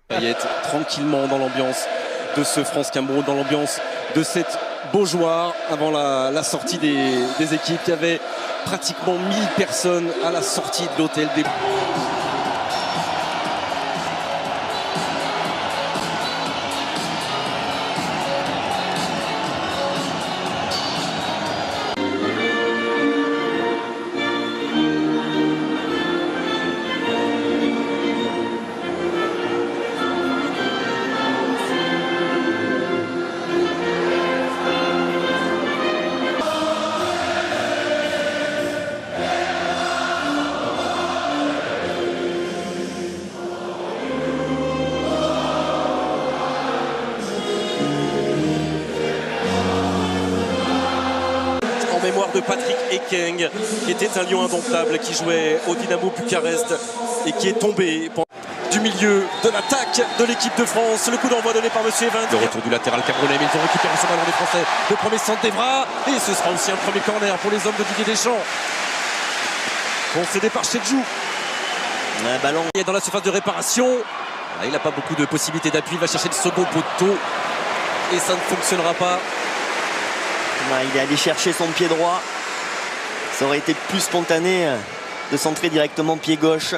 Payet tranquillement dans l'ambiance de ce France-Cameroun, dans l'ambiance de cette Beaujoire avant la sortie des équipes. Il y avait pratiquement 1000 personnes à la sortie de l'hôtel des... mémoire de Patrick Ekeng, qui était un lion indomptable, qui jouait au Dynamo Bucarest et qui est tombé du milieu de l'attaque de l'équipe de France. Le coup d'envoi donné par Monsieur Evans. Le retour du latéral camerounais, mais ils ont récupéré ce ballon des Français. Le premier centre d'Evra, et ce sera aussi un premier corner pour les hommes de Didier Deschamps. Concédé par Chedjou. Un ballon. Il est dans la surface de réparation. Il n'a pas beaucoup de possibilités d'appui. Il va chercher le second poteau et ça ne fonctionnera pas. Il est allé chercher son pied droit. Ça aurait été plus spontané de centrer directement pied gauche.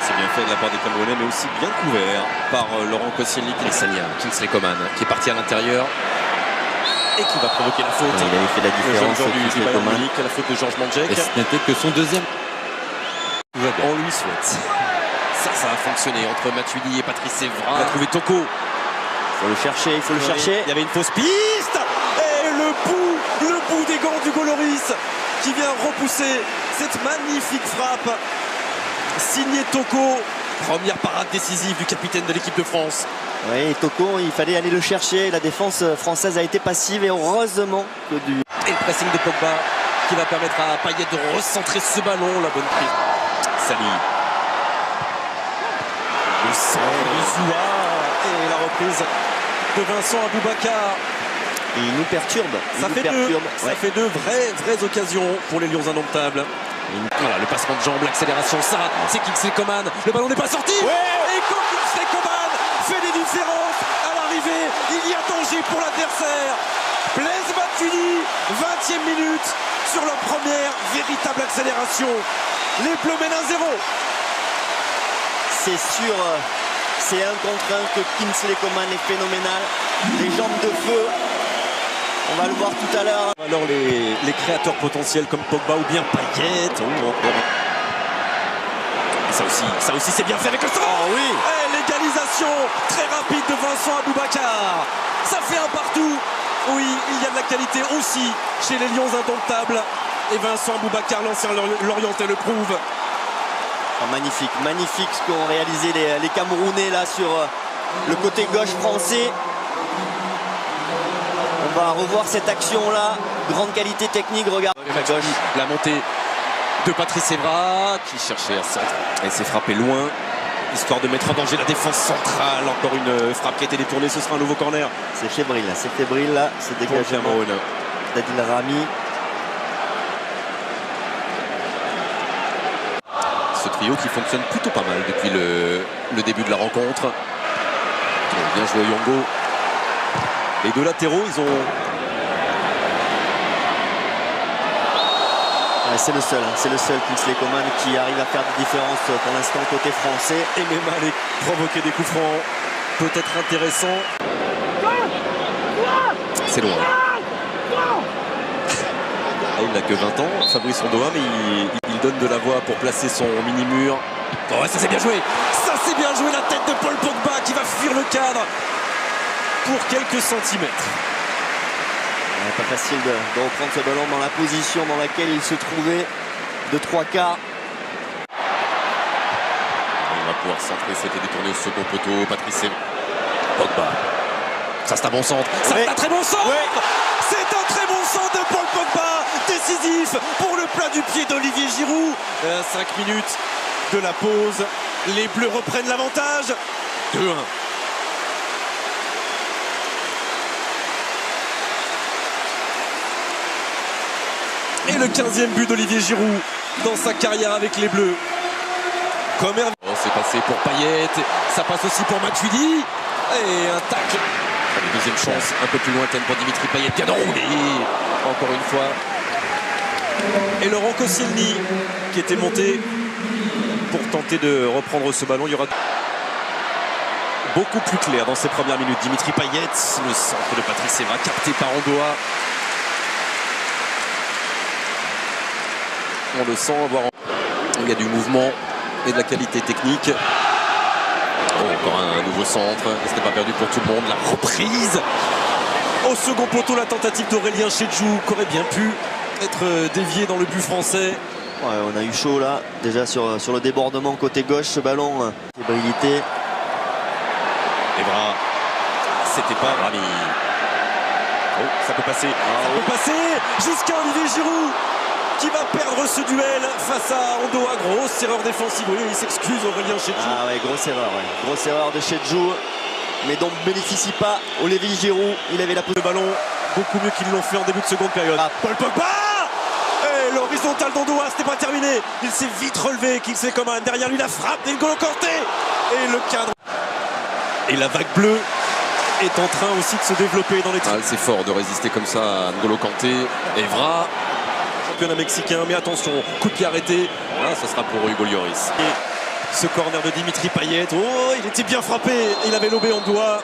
C'est bien fait de la part des Camerounais, mais aussi bien couvert par Laurent Koscielny et Sania, Kingsley Coman, qui est parti à l'intérieur et qui va provoquer la faute. Il avait fait la différence du Bayern Munich, à la faute de Georges Mandjek. Et ce n'était que son deuxième. On lui souhaite. Ça a fonctionné entre Matuidi et Patrice Evra. Il a trouvé Toko. Il faut le chercher, il faut le chercher. Il y avait une fausse piste. Et le bout des gants du Goloris qui vient repousser cette magnifique frappe. Signé Toko. Première parade décisive du capitaine de l'équipe de France. Oui, Toko, il fallait aller le chercher. La défense française a été passive et heureusement que du... Et le pressing de Pogba qui va permettre à Payet de recentrer ce ballon. La bonne prise. Sali. Le centre de Zoua. Et la reprise de Vincent Aboubakar. Et il nous perturbe. Ça fait deux vraies occasions pour les Lions indomptables. Voilà, le passement de jambes, l'accélération, ça, c'est Kingsley Coman. Le ballon n'est pas sorti. Et comme Kingsley Coman fait des différences à l'arrivée, il y a danger pour l'adversaire. Blaise Matuidi, 20e minute, sur leur première véritable accélération. Les Bleus mènent 1-0. C'est sûr, c'est un contre un que Kingsley Coman est phénoménal. Les jambes de feu. On va le voir tout à l'heure. Alors les créateurs potentiels comme Pogba ou bien Payet. Ça aussi c'est bien fait avec le centre. Oh oui. Et l'égalisation très rapide de Vincent Aboubakar. Ça fait un partout. Oui, il y a de la qualité aussi chez les Lions indomptables. Et Vincent Aboubakar, l'ancien Lorientais, le prouve. Oh, magnifique, magnifique ce qu'ont réalisé les Camerounais là sur le côté gauche français. On va revoir cette action-là. Grande qualité technique, regarde. À gauche, la montée de Patrice Evra qui cherchait un centre. Et s'est frappé loin, histoire de mettre en danger la défense centrale. Encore une frappe qui a été détournée, ce sera un nouveau corner. C'est fébrile là, c'est dégagement d'Adil Rami. Ce trio qui fonctionne plutôt pas mal depuis le début de la rencontre. Bien joué Yongo. Les deux latéraux, ils ont... C'est le seul Kingsley Coman qui arrive à faire des différences pour l'instant côté français. Et même aller provoquer des coups francs, peut-être intéressant. C'est loin. Il n'a que 20 ans, Fabrice Ondoa, mais il donne de la voix pour placer son mini-mur. Oh, ça c'est bien joué. Ça c'est bien joué, la tête de Paul Pogba qui va fuir le cadre pour quelques centimètres. Pas facile de reprendre ce ballon dans la position dans laquelle il se trouvait de 3 quarts. Il va pouvoir centrer, c'était détourné au second poteau. Patrice Pogba. Ça c'est un bon centre. Ça c'est un très bon centre. C'est un très bon centre de Paul Pogba. Décisif pour le plat du pied d'Olivier Giroud. 5 minutes de la pause. Les Bleus reprennent l'avantage. 2-1. Et le 15e but d'Olivier Giroud dans sa carrière avec les Bleus. Comme Hervé. c'est passé pour Payet. Ça passe aussi pour Matuidi. Et un tacle. Une deuxième chance un peu plus lointaine pour Dimitri Payet. Bien roulé. Encore une fois. Et Laurent Koscielny qui était monté pour tenter de reprendre ce ballon. Il y aura beaucoup plus clair dans ces premières minutes. Dimitri Payet, le centre de Patrice Evra capté par Ondoa. On le sent avoir. Il y a du mouvement et de la qualité technique. Oh, encore un nouveau centre. Ce n'est pas perdu pour tout le monde. La reprise. Au second poteau, la tentative d'Aurélien Tchédjou qui aurait bien pu être déviée dans le but français. Ouais, on a eu chaud là, déjà sur le débordement côté gauche, ce ballon, fébrilité. Evra, c'était pas Rami. Oh, ça peut passer. Ça peut passer jusqu'à Olivier Giroud qui va perdre ce duel face à Ondoa. Grosse erreur défensive. Oui, il s'excuse, Aurélien Tchédjou. Ah ouais, grosse erreur. Ouais. Grosse erreur de Tchédjou, mais dont ne bénéficie pas Olivier Giroud. Il avait la Le ballon, beaucoup mieux qu'ils l'ont fait en début de seconde période. Ah. Paul Pogba. Et l'horizontale d'Ondoa, c'était pas terminé. Il s'est vite relevé. Kingsley Coman. Derrière lui, la frappe d'N'Golo Kanté. Et le cadre. Et la vague bleue est en train aussi de se développer dans les tribunes. C'est fort de résister comme ça à N'Golo Kanté. Evra, championnat mexicain, mais attention, coup de pied arrêté. Ah, ça sera pour Hugo Lloris. Et ce corner de Dimitri Payet. Oh, il était bien frappé. Il avait lobé Ondoa.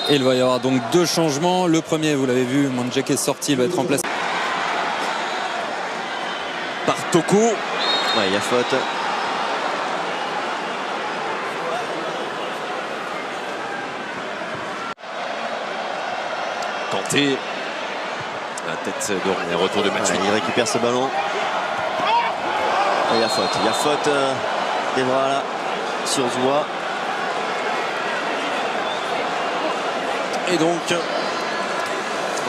Et il va y avoir donc deux changements. Le premier, vous l'avez vu, Mandžek est sorti, il va être remplacé Par Toko. Ouais, il y a faute. Kanté. La tête de retour de Matuidi. Il récupère ce ballon. Et il y a faute. Il y a faute d'Evra là sur Zoua. Et donc,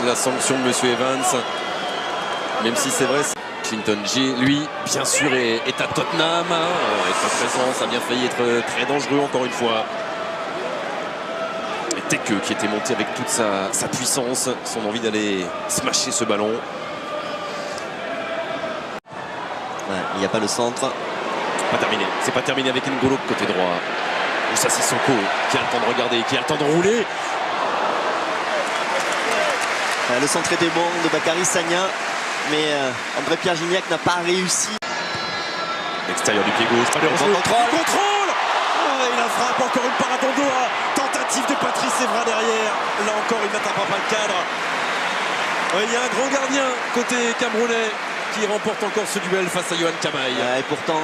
la sanction de M. Evans, même si c'est vrai, Clinton G, lui, bien sûr, est à Tottenham. Et sa présence a bien failli être très dangereux, encore une fois. Et Teke qui était monté avec toute sa puissance, son envie d'aller smasher ce ballon. Ouais, il n'y a pas le centre. Pas terminé. C'est pas terminé avec N'Golo côté droit. Moussa Sissoko qui a le temps de regarder, qui a le temps de rouler. Le centre était bon de Bakary Sagna, mais André-Pierre Gignac n'a pas réussi. L'extérieur du pied gauche, pas de Contrôle. Contrôle. Oh, et la frappe, encore une parade d'Ondoa. Tentative de Patrice Evra derrière. Là encore, il n'atteindra pas le cadre. Ouais, il y a un grand gardien côté camerounais qui remporte encore ce duel face à Yohan Camaï. Et pourtant,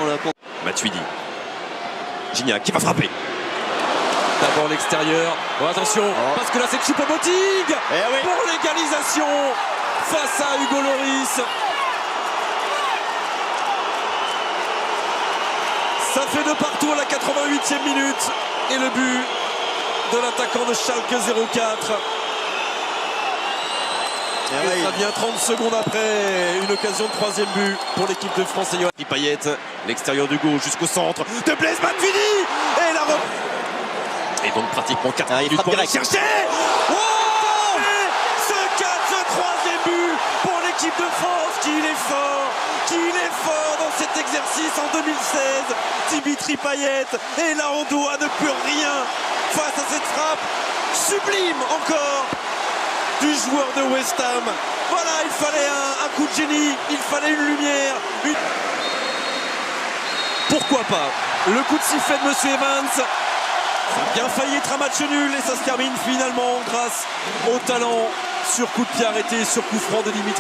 Matuidi. Gignac qui va frapper. D'abord l'extérieur. Oh, attention, parce que là c'est Choupo-Moting pour l'égalisation face à Hugo Lloris. Ça fait de partout à la 88e minute. Et le but de l'attaquant de Schalke 04. Et ça vient 30 secondes après une occasion de troisième but pour l'équipe de France et Yohan Payet. L'extérieur du gauche jusqu'au centre de Blaise Matuidi. Et la reprise. Et donc pratiquement 4 minutes pour aller chercher. Oh, ce troisième but pour l'équipe de France. Qu'il est fort dans cet exercice en 2016. Dimitri Payet. Et là Ondoa ne peut rien face à cette frappe sublime encore du joueur de West Ham. Voilà, il fallait un coup de génie, il fallait une lumière. Pourquoi pas le coup de sifflet de M. Evans. Ça a bien failli être un match nul et ça se termine finalement grâce au talent sur coup de pied arrêté, sur coup franc de Dimitri.